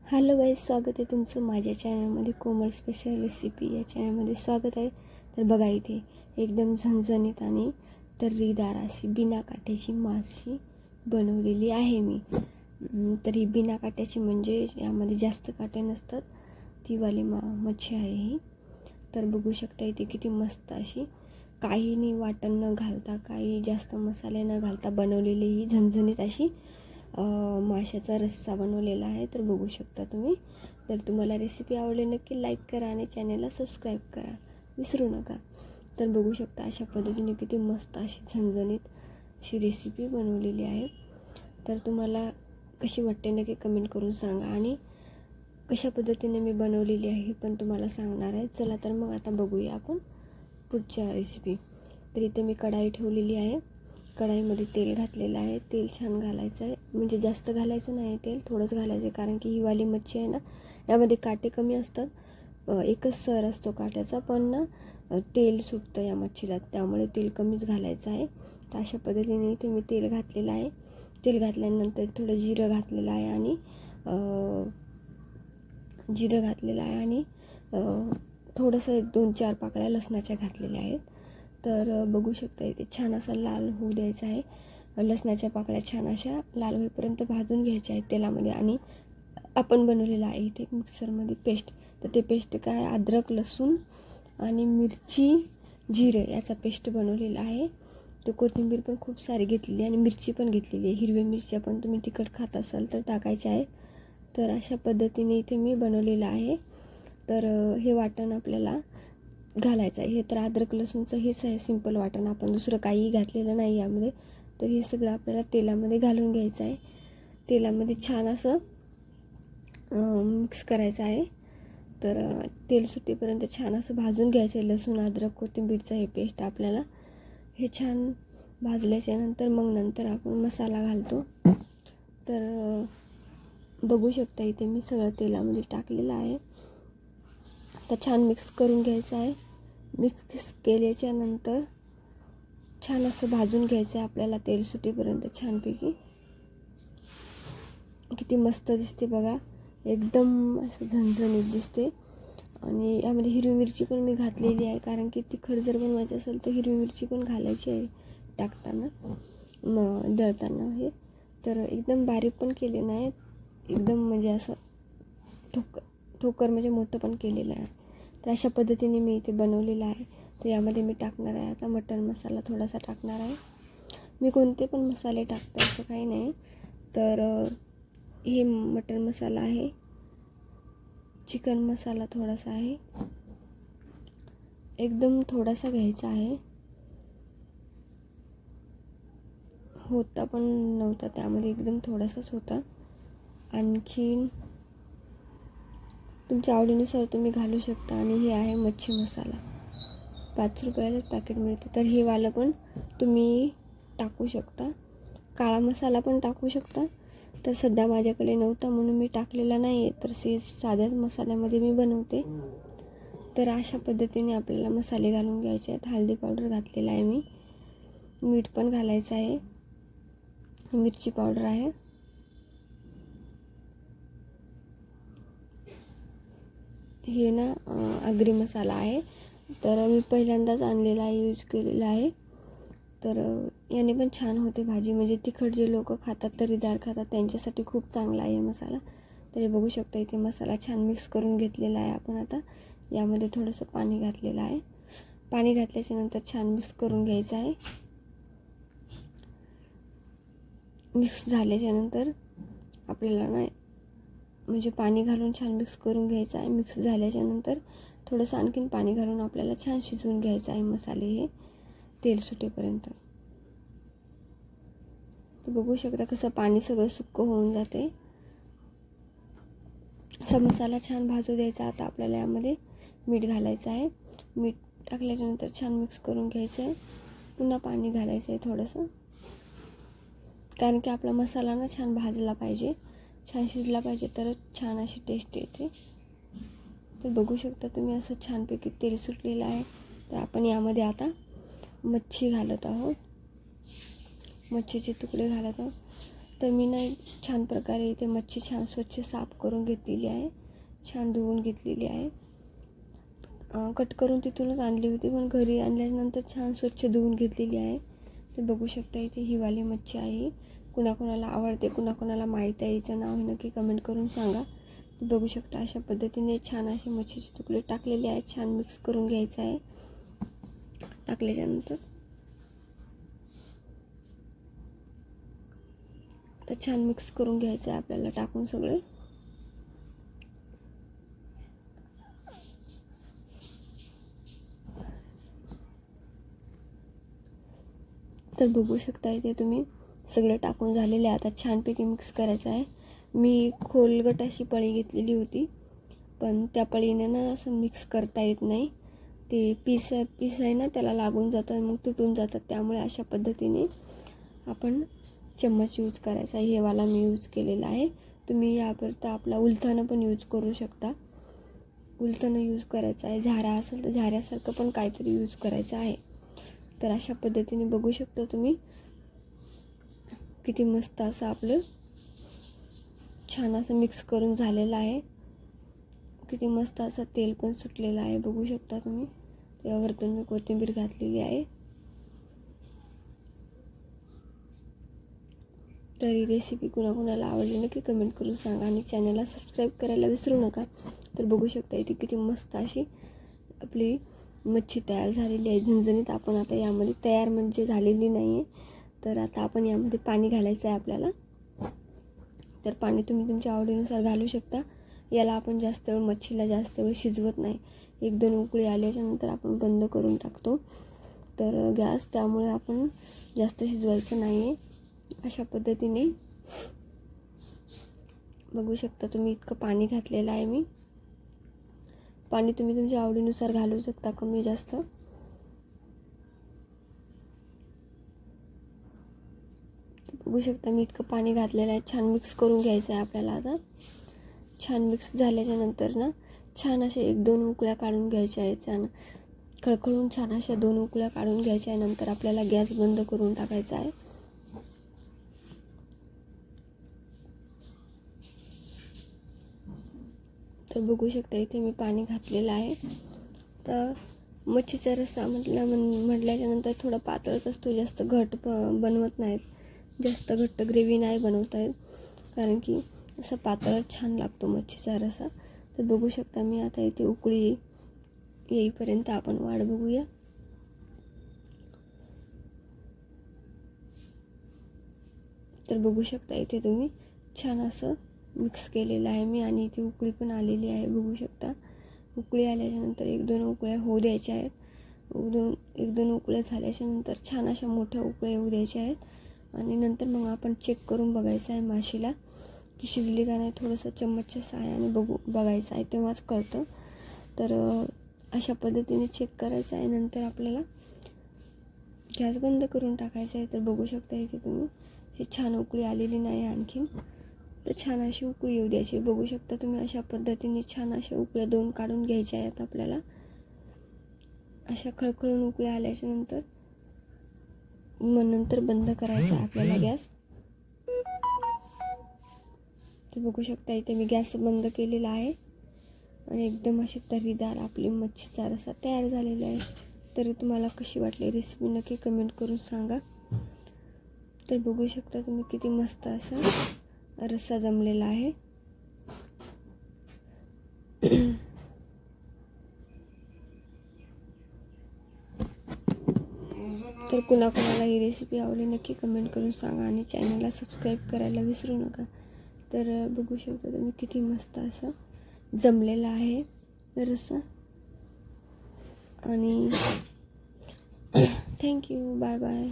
Hello guys, स्वागत आहे तुमचं माझ्या चॅनलमध्ये. कोमल स्पेशल रेसिपी या चॅनलमध्ये स्वागत आहे. तर बघा, इथे एकदम झणझणीत आणि तर्रीदार अशी बिना काट्याची माशी बनवलेली आहे मी. तर ही बिना काट्याची म्हणजे यामध्ये जास्त काटे नसतात, ती वाली मच्छी आहे ही. तर बघू शकता इथे किती मस्त अशी, काही नाही वाटण न घालता, काही जास्त मसाले न घालता बनवलेली ही झणझणीत अशी माशाचा रस्सा बनवलेला आहे. तर बघू शकता तुम्ही. तर तुम्हाला रेसिपी आवडली नक्की लाईक करा आणि चॅनलला सबस्क्राईब करा विसरू नका. तर बघू शकता अशा पद्धतीने किती मस्त अशी झणझणीत अशी रेसिपी बनवलेली आहे. तर तुम्हाला कशी वाटते नक्की कमेंट करून सांगा आणि कशा पद्धतीने मी बनवलेली आहे हे पण तुम्हाला सांगणार आहे. चला तर मग आता बघूया आपण पुढच्या रेसिपी. तर इथे मी कढाई ठेवलेली आहे. कढाईमध्ये तेल घातलेलं आहे. तेल छान घालायचं आहे, म्हणजे जास्त घालायचं नाही, तेल थोडंच घालायचं आहे, कारण की ही वाली मच्छी आहे ना, यामध्ये काटे कमी असतात. एकच सर असतो काट्याचा, पण ना तेल सुटतं या मच्छीला, त्यामुळे तेल कमीच घालायचं आहे. तर अशा पद्धतीने इथे मी तेल घातलेलं आहे. तेल घातल्यानंतर थोडं जिरं घातलेलं आहे आणि थोडंसं 2-4 पाकळ्या लसणाच्या घातलेल्या आहेत. तर बघू शकता इथे छान असा लाल होऊ द्यायचा आहे. लसणाच्या पाकळ्या छान अशा लाल होईपर्यंत भाजून घ्यायच्या आहेत तेलामध्ये. आणि आपण बनवलेलं आहे इथे एक मिक्सरमध्ये पेस्ट. तर ते पेस्ट काय, अद्रक, लसूण आणि मिरची, जिरे याचा पेस्ट बनवलेला आहे. तो कोथिंबीर पण खूप सारी घेतलेली आणि मिरची पण घेतलेली आहे. हिरव्या मिरच्या पण तुम्ही तिखट खात असाल तर टाकायच्या आहेत. तर अशा पद्धतीने इथे मी बनवलेलं आहे. तर हे वाटण आपल्याला घालायचं आहे. हे तर अद्रक लसूणचं हेच आहे सिंपल वाटण, आपण दुसरं काहीही घातलेलं नाही यामध्ये. तर हे सगळं आपल्याला तेलामध्ये घालून घ्यायचं आहे. तेलामध्ये छान असं मिक्स करायचं आहे. तर तेल सुटेपर्यंत छान असं भाजून घ्यायचं आहे. लसूण, अद्रक, कोथिंबीरचं हे पेस्ट आपल्याला हे छान भाजल्याच्या नंतर मग नंतर आपण मसाला घालतो. तर बघू शकता इथे मी सगळं तेलामध्ये टाकलेलं आहे. तर छान मिक्स करून घ्यायचं आहे. मिक्स केल्याच्या नंतर छान असं भाजून घ्यायचं आहे आपल्याला तेल सुटेपर्यंत छानपैकी. किती मस्त दिसते बघा, एकदम असं झणझणीत दिसते. आणि यामध्ये हिरवी मिरची पण मी घातलेली आहे, कारण की तिखट जर बनवायचं असेल तर हिरवी मिरची पण घालायची आहे टाकताना, दळताना. हे तर एकदम बारीक पण केले नाही, एकदम म्हणजे असं ठोकर म्हणजे मोठं पण केलेलं आहे. तर अशा पद्धतीने मी इथे बनवलेलं आहे. तर यामध्ये मी टाकणार आहे आता मटण मसाला थोडासा टाकणार आहे. मी कोणते पण मसाले टाकते असं काही नाही. तर हे मटण मसाला आहे, चिकन मसाला थोडासा आहे, एकदम थोडासा घ्यायचा आहे, होता पण नव्हता त्यामध्ये, एकदम थोडासाच होता. आणखीन तुमच्या आवडीनुसार तुम्ही घालू शकता. आणि हे आहे मच्छी मसाला, 5 रुपयाला पॅकेट मिळते. तर हे वालं पण तुम्ही टाकू शकता. काळा मसाला पण टाकू शकता. तर सध्या माझ्याकडे नव्हता म्हणून मी टाकलेला नाही आहे. तर साध्याच मसाल्यामध्ये मी बनवते. तर अशा पद्धतीने आपल्याला मसाले घालून घ्यायचे आहेत. हळदी पावडर घातलेला आहे मी, मीठ पण घालायचं आहे, मिरची पावडर आहे, हे ना आगरी मसाला आहे. तर मी पहिल्यांदाच आणलेला आहे, यूज केलेला आहे. तर याने पण छान होते भाजी, म्हणजे तिखट जे लोक खातात, तर्रीदार खातात, त्यांच्यासाठी खूप चांगला आहे मसाला. तर हे बघू शकता इथे मसाला छान मिक्स करून घेतलेला आहे आपण. आता यामध्ये थोडंसं पाणी घातलेलं आहे. पाणी घातल्याच्या नंतर छान मिक्स करून घ्यायचं आहे. मिक्स झाल्याच्या नंतर आपल्याला ना म्हणजे पाणी घालून छान मिक्स करून घ्यायचं आहे. मिक्स झाल्याच्या नंतर थोडंसं आणखीन पाणी घालून आपल्याला छान शिजवून घ्यायचं आहे मसाले हे तेल सुटेपर्यंत. बघू शकता कसं पाणी सगळं सुक्क होऊन जाते. असा मसाला छान भाजू द्यायचा. आता आपल्याला यामध्ये मीठ घालायचं आहे. मीठ टाकल्याच्या नंतर छान मिक्स करून घ्यायचं आहे. पुन्हा पाणी घालायचं आहे थोडंसं, कारण की आपला मसाला ना छान भाजला पाहिजे, छान शिजला पाहिजे, तरच छान अशी टेस्ट येते. तर बघू शकता तुम्ही असं छानपैकी तेल सुटलेलं आहे. तर आपण यामध्ये आता मच्छी घालत आहोत, मच्छीचे तुकडे घालत आहोत. तर मी ना छान प्रकारे इथे मच्छी छान स्वच्छ साफ करून घेतलेली आहे, छान धुवून घेतलेली आहे. कट करून तिथूनच आणली होती, पण घरी आणल्यानंतर छान स्वच्छ धुवून घेतलेली आहे. ते बघू शकता इथे ही वाली मच्छी आहे. कुणाकुणाला आवडते, कुणाकुणाला माहीत आहे, हिचं नाव नक्की कमेंट करून सांगा. बघू शकता अशा पद्धतीने छान असे मच्छीचे तुकडे टाकलेले आहेत. छान मिक्स करून घ्यायचं आहे. टाकल्याच्यानंतर आता छान मिक्स करून घ्यायचं आहे आपल्याला टाकून सगळे. तर बघू शकता इथे तुम्ही सगळे टाकून झालेले. आता छानपैकी मिक्स करायचं आहे. मी खोलगट अशी पळी घेतलेली होती, पण त्या पळीने ना असं मिक्स करता येत नाही. ते पीस आहे ना त्याला लागून जातं, मग तुटून जातात. त्यामुळे अशा पद्धतीने आपण चम्मच यूज करायचा आहे. हे वाला मी यूज केलेला आहे. तुम्ही याकरता आपला उलथानं पण यूज करू शकता. उलथानं यूज करायचं आहे. झारा असेल तर झाऱ्यासारखं पण काहीतरी यूज करायचं आहे. तर अशा पद्धतीने बघू शकता तुम्ही किती मस्त असं आपलं छान असं मिक्स करून झालेलं आहे. किती मस्त असं तेल पण सुटलेलं आहे बघू शकता तुम्ही. त्यावरतून मी कोथिंबीर घातलेली आहे. तर ही रेसिपी कुणाकुणाला आवडली नक्की कमेंट करून सांगा आणि चॅनलला सबस्क्राईब करायला विसरू नका. तर बघू शकता इथे किती मस्त अशी आपली मच्छी तयार झालेली आहे झणझणीत. आपण आता यामध्ये तयार म्हणजे झालेली नाही आहे, तर आता आपण यामध्ये पाणी घालायचं आहे आपल्याला. तर पाणी तुम्ही तुमच्या आवडीनुसार घालू शकता. याला आपण जास्त वेळ मच्छीला जास्त वेळ शिजवत नाही. 1-2 उकळी आल्याच्यानंतर आपण बंद करून टाकतो तर गॅस. त्यामुळे आपण जास्त शिजवायचं नाही आहे. अशा पद्धतीने बघू शकता तुम्ही इतकं पाणी घातलेलं आहे मी. पाणी तुम्ही तुमच्या आवडीनुसार घालू शकता, कमी जास्त. बघू शकता मी इतकं पाणी घातलेलं आहे. छान मिक्स करून घ्यायचं आहे आपल्याला. आता छान मिक्स झाल्याच्या नंतर ना छान असे 1-2 उकळ्या काढून घ्यायच्या आहेत. छान खळखळून छान अशा 2 उकळ्या काढून घ्यायच्या आहे. नंतर आपल्याला गॅस बंद करून टाकायचा आहे. तर बघू शकता इथे मी पाणी घातलेलं आहे. तर मच्छीचा रस्सा म्हटल्याच्या नंतर थोडा पातळच असतो, जास्त घट बनवत नाहीत. जास्त घट्ट ग्रेव्ही नाही बनवता येत, कारण की असा पातळच छान लागतो मच्छीचा रस्सा. तर बघू शकता मी आता इथे उकळी येईपर्यंत आपण वाट बघूया. तर बघू शकता इथे तुम्ही छान असं मिक्स केलेलं आहे मी आणि इथे उकळी पण आलेली आहे बघू शकता. उकळी आल्याच्यानंतर 1-2 उकळ्या होऊ द्यायच्या आहेत. 1-2 उकळ्या झाल्याच्यानंतर छान अशा मोठ्या उकळ्या येऊ द्यायच्या आहेत आणि नंतर मग आपण चेक करून बघायचं आहे माशीला की शिजली का नाही. थोडंसं चम्मचच्या सहाय्याने बघायचं आहे, तेव्हाच कळतं. तर अशा पद्धतीने चेक करायचं आहे. नंतर आपल्याला गॅस बंद करून टाकायचं आहे. तर बघू शकता इथे तुम्ही ही छान उकळी आलेली नाही आणखीन, तर छान अशी उकळी येऊ द्यायची. बघू शकता तुम्ही अशा पद्धतीने छान अशा उकळ्या 2 काढून घ्यायच्या आहेत आपल्याला. अशा खळखळून उकळ्या आल्याच्या नंतर मग नंतर बंद करायचा आहे आपल्याला गॅस. तर बघू शकता इथे मी गॅस बंद केलेला आहे आणि एकदम अशी तर्रीदार आपली मच्छीचा रस्सा तयार झालेला आहे. तर तुम्हाला कशी वाटली रेसिपी नक्की कमेंट करून सांगा. तर बघू शकता तुम्ही किती मस्त असा रस्सा जमलेला आहे. तर कुणाकुणाला ही रेसिपी आवडली नक्की कमेंट करून सांगा आणि चॅनलला सबस्क्राईब करायला विसरू नका. तर बघू शकता तुम्ही किती मस्त असं जमलेला आहे रस्सा. आणि थँक्यू, बाय बाय.